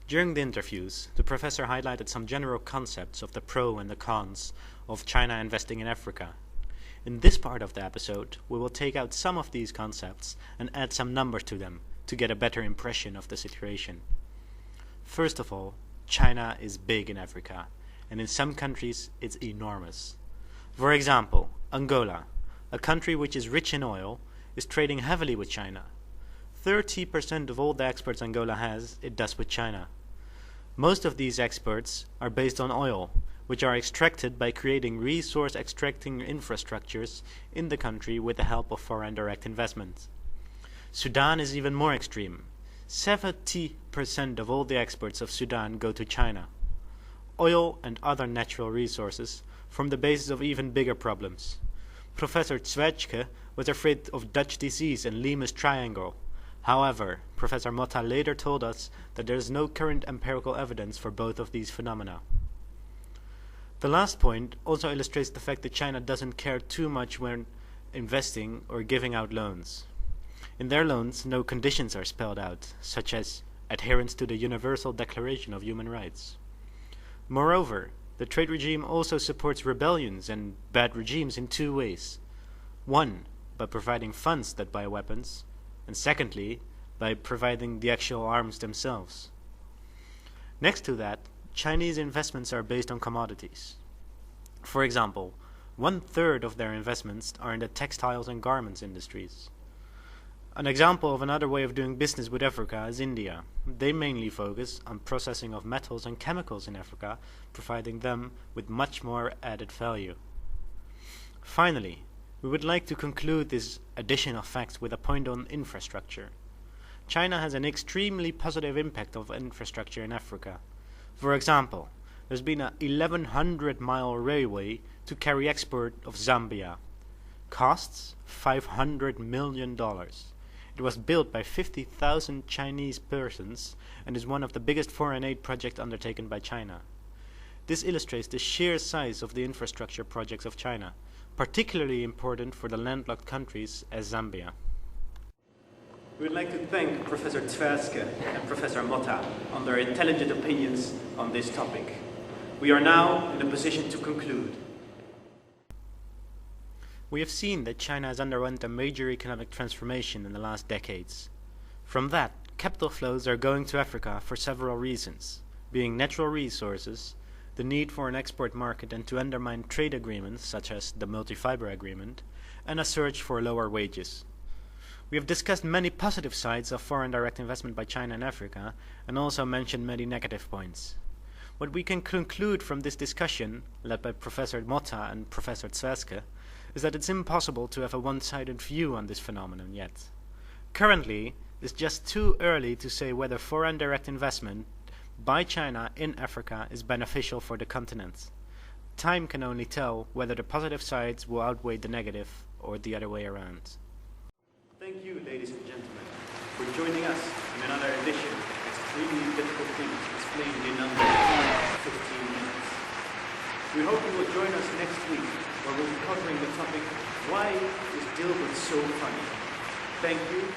During the interviews, the professor highlighted some general concepts of the pro and the cons of China investing in Africa. In this part of the episode, we will take out some of these concepts and add some numbers to them to get a better impression of the situation. First of all, China is big in Africa, and in some countries it's enormous. For example, Angola, a country which is rich in oil, is trading heavily with China. 30% of all the exports Angola has, it does with China. Most of these exports are based on oil, which are extracted by creating resource extracting infrastructures in the country with the help of foreign direct investment. Sudan is even more extreme. 70% of all the exports of Sudan go to China. Oil and other natural resources form the basis of even bigger problems. Professor Zwetschke was afraid of Dutch disease and Lime's triangle. However, Professor Motta later told us that there is no current empirical evidence for both of these phenomena. The last point also illustrates the fact that China doesn't care too much when investing or giving out loans. In their loans, no conditions are spelled out, such as adherence to the Universal Declaration of Human Rights. Moreover, the trade regime also supports rebellions and bad regimes in two ways. One, by providing funds that buy weapons, and secondly, by providing the actual arms themselves. Next to that, Chinese investments are based on commodities. For example, 1/3 of their investments are in the textiles and garments industries. An example of another way of doing business with Africa is India. They mainly focus on processing of metals and chemicals in Africa, providing them with much more added value. Finally, we would like to conclude this addition of facts with a point on infrastructure. China has an extremely positive impact of infrastructure in Africa. For example, there's been a 1,100-mile railway to carry export of Zambia. Costs $500 million. It was built by 50,000 Chinese persons and is one of the biggest foreign aid projects undertaken by China. This illustrates the sheer size of the infrastructure projects of China, particularly important for the landlocked countries as Zambia. We would like to thank Professor Zwetschke and Professor Motta on their intelligent opinions on this topic. We are now in a position to conclude. We have seen that China has underwent a major economic transformation in the last decades. From that, capital flows are going to Africa for several reasons, being natural resources, the need for an export market and to undermine trade agreements such as the multi-fiber agreement, and a search for lower wages. We have discussed many positive sides of foreign direct investment by China in Africa and also mentioned many negative points. What we can conclude from this discussion, led by Professor Motta and Professor Zwetschke, is that it's impossible to have a one-sided view on this phenomenon yet. Currently, it's just too early to say whether foreign direct investment by China in Africa is beneficial for the continent. Time can only tell whether the positive sides will outweigh the negative or the other way around. Thank you, ladies and gentlemen, for joining us in another edition of Extremely Difficult Things Explained in under 15 minutes. We hope you will join us next week where we'll be covering the topic, Why is Dilbert so funny? Thank you.